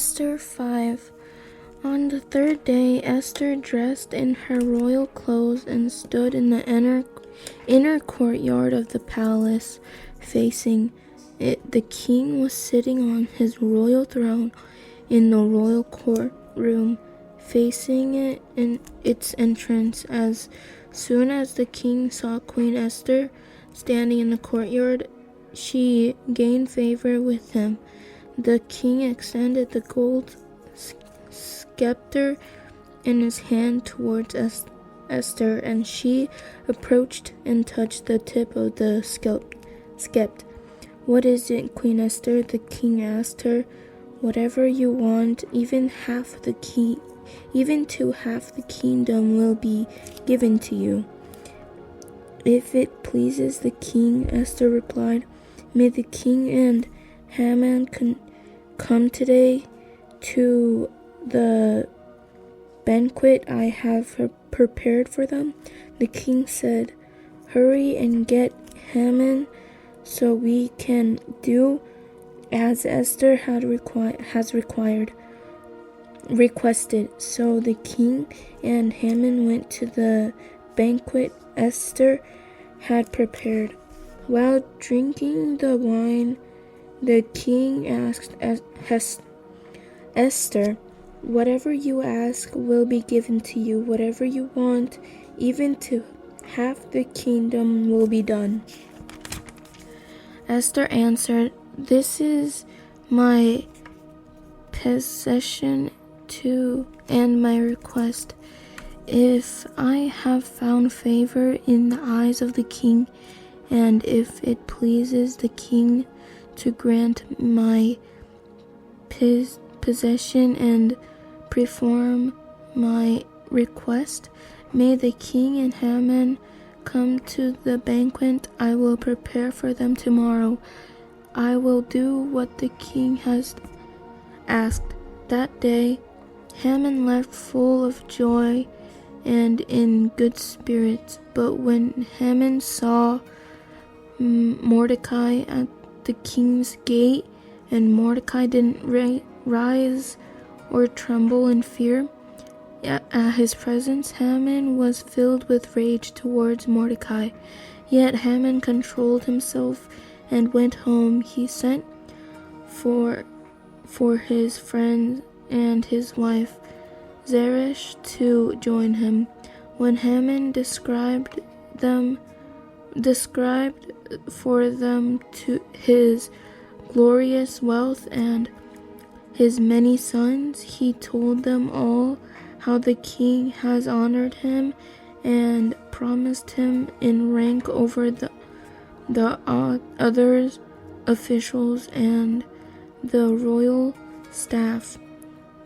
Esther 5. On the third day, Esther dressed in her royal clothes and stood in the inner courtyard of the palace, facing it. The king was sitting on his royal throne in the royal courtroom, facing it in its entrance. As soon as the king saw Queen Esther standing in the courtyard, she gained favor with him. The king extended the gold scepter in his hand towards Esther, and she approached and touched the tip of the scepter. "What is it, Queen Esther?" the king asked her. "Whatever you want, even to half the kingdom will be given to you." "If it pleases the king," Esther replied. "May the king and Haman come today to the banquet I have prepared for them." The king said, "Hurry and get Haman so we can do as Esther requested." So the king and Haman went to the banquet Esther had prepared. While drinking the wine, the king asked Esther, "Whatever you ask will be given to you. Whatever you want, even to half the kingdom, will be done." Esther answered, "This is my possession too, and my request. If I have found favor in the eyes of the king, and if it pleases the king to grant my possession and perform my request, may the king and Haman come to the banquet I will prepare for them tomorrow. I will do what the king has asked." That day, Haman left full of joy and in good spirits. But when Haman saw Mordecai at the king's gate, and Mordecai didn't rise or tremble in fear at his presence, Haman was filled with rage towards Mordecai. Yet Haman controlled himself and went home. He sent for his friend and his wife Zeresh to join him. When Haman described for them to his glorious wealth and his many sons, he told them all how the king has honored him and promised him in rank over the other officials and the royal staff.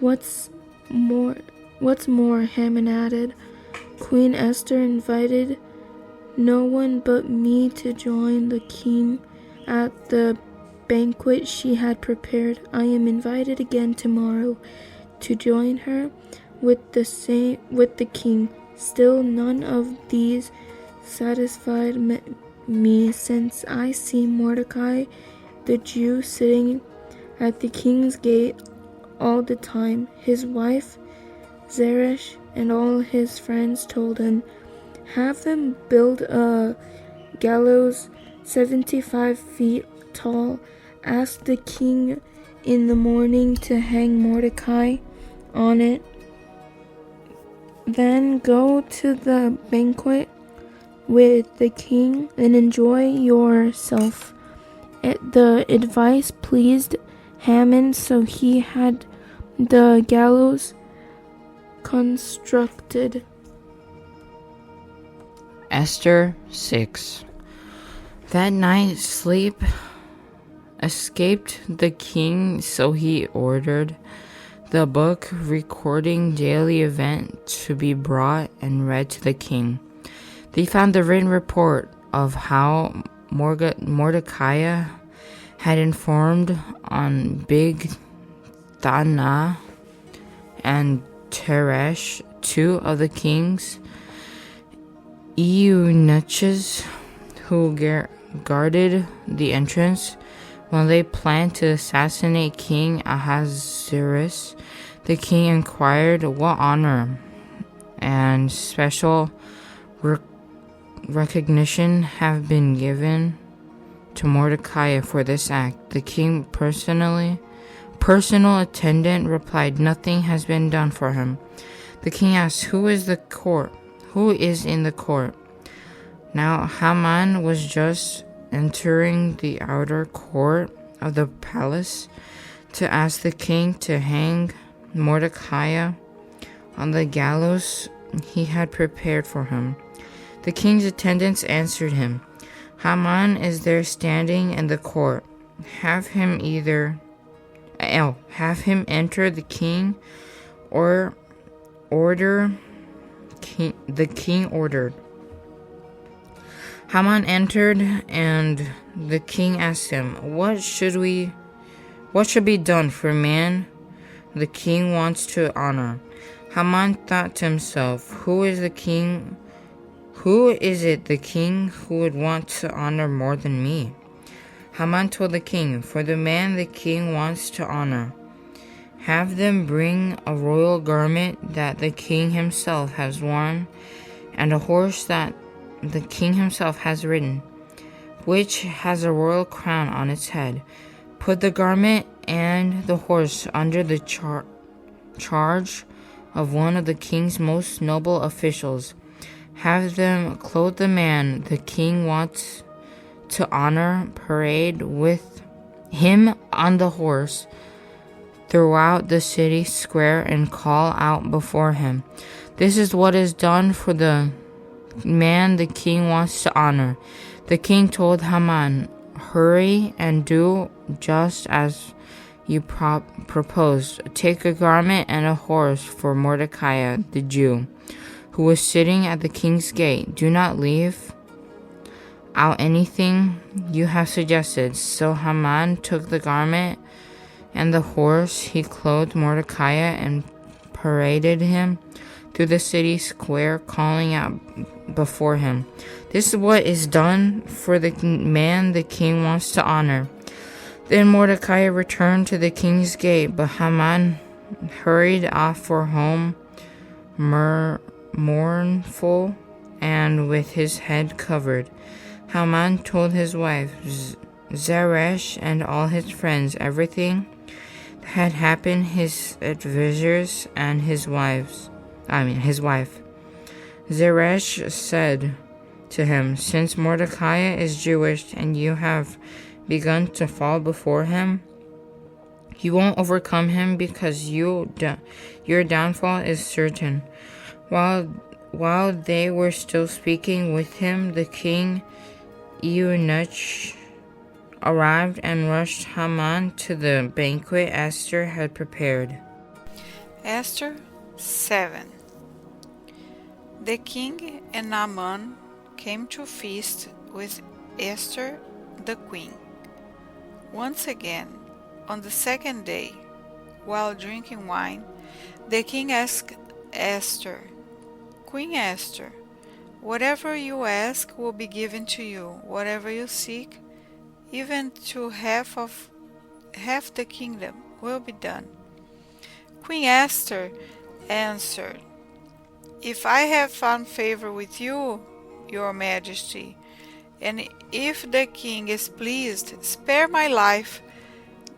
What's more, Haman added, Queen Esther invited no one but me to join the king at the banquet she had prepared. I am invited again tomorrow to join her with the king. Still, none of these satisfied me, since I see Mordecai the Jew sitting at the king's gate all the time. His wife Zeresh and all his friends told him, "Have them build a gallows 75 feet tall. Ask the king in the morning to hang Mordecai on it. Then go to the banquet with the king and enjoy yourself." The advice pleased Haman, so he had the gallows constructed. Esther 6. That night sleep escaped the king, so he ordered the book recording daily events to be brought and read to the king. They found the written report of how Mordecai had informed on Big Thana and Teresh, two of the king's eunuchs who guarded the entrance When they planned to assassinate King Ahasuerus, the king inquired what honor and special recognition have been given to Mordecai for this act. The king personal attendant replied, "Nothing has been done for him." The king asked, Who is in the court? Now Haman was just entering the outer court of the palace to ask the king to hang Mordecai on the gallows he had prepared for him. The king's attendants answered him, Haman is there standing in the court. Have him enter the king, or the king ordered. Haman entered, and the king asked him, What should be done for man the king wants to honor? Haman thought to himself, Who is it the king who would want to honor more than me? Haman told the king, For the man the king wants to honor, have them bring a royal garment that the king himself has worn, and a horse that the king himself has ridden, which has a royal crown on its head. Put the garment and the horse under the charge of one of the king's most noble officials. Have them clothe the man the king wants to honor, parade with him on the horse throughout the city square, and call out before him, This is what is done for the man the king wants to honor. The king told Haman, Hurry and do just as you proposed. Take a garment and a horse for Mordecai the Jew, who was sitting at the king's gate. Do not leave out anything you have suggested. So Haman took the garment and the horse. He clothed Mordecai and paraded him through the city square, calling out before him, This is what is done for the man the king wants to honor. Then Mordecai returned to the king's gate, but Haman hurried off for home, mournful and with his head covered. Haman told his wife Zeresh and all his friends everything that had happened, his advisors and his wife. Zeresh said to him, Since Mordecai is Jewish and you have begun to fall before him, you won't overcome him, because your downfall is certain. While they were still speaking with him, the king eunuch arrived and rushed Haman to the banquet Esther had prepared. Esther 7. The king and Haman came to feast with Esther the queen. Once again, on the second day, while drinking wine, the king asked Esther, Queen Esther, whatever you ask will be given to you, whatever you seek, even to half the kingdom, will be done. Queen Esther answered, If I have found favor with you, your majesty, and if the king is pleased, spare my life,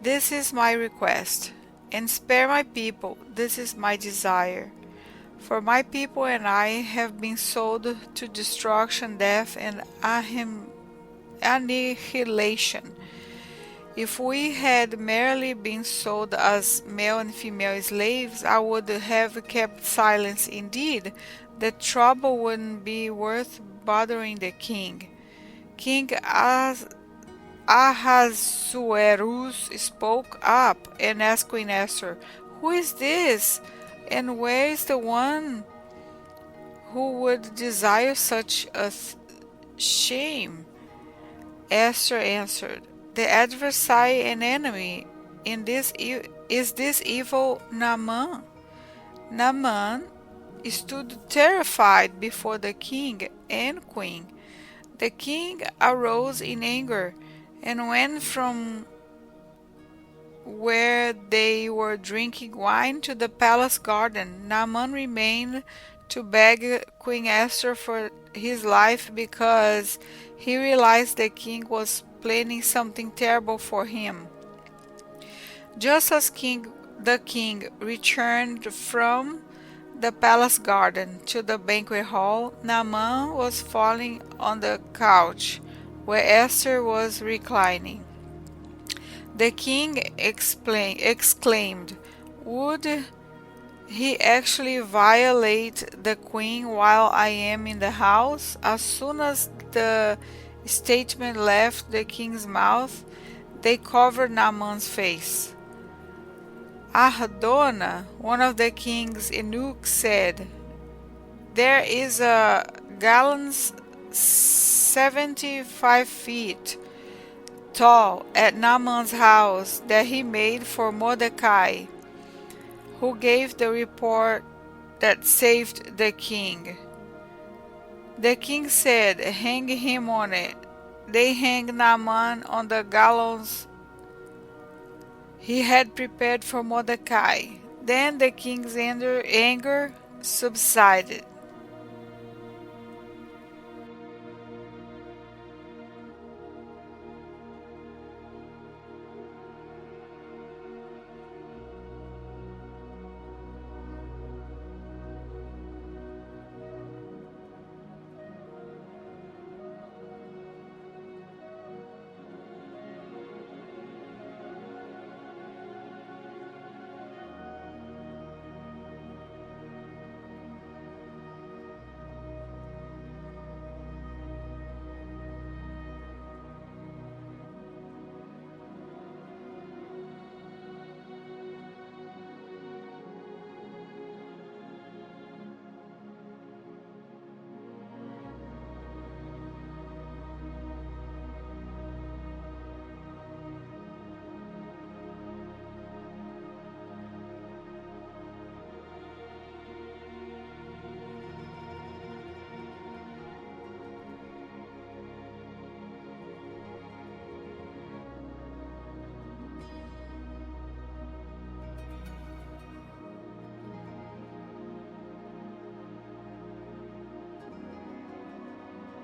this is my request, and spare my people, this is my desire. For my people and I have been sold to destruction, death, and annihilation. If we had merely been sold as male and female slaves, I would have kept silence. Indeed, the trouble wouldn't be worth bothering the king. King Ahasuerus spoke up and asked Queen Esther, Who is this, and where is the one who would desire such a shame? Esther answered, The adversary and enemy is this evil Naaman. Naaman stood terrified before the king and queen. The king arose in anger and went from where they were drinking wine to the palace garden. Naaman remained to beg Queen Esther for his life because he realized the king was planning something terrible for him. Just as the king returned from the palace garden to the banquet hall, Naaman was falling on the couch where Esther was reclining. The king exclaimed, "Would he actually violate the queen while I am in the house?" As soon as the statement left the king's mouth, they covered Naaman's face. Donna, one of the king's eunuchs, said, "There is a gallant 75 feet tall at Naaman's house that he made for Mordecai, who gave the report that saved the king." The king said, "Hang him on it." They hanged Naaman on the gallows he had prepared for Mordecai. Then the king's anger subsided.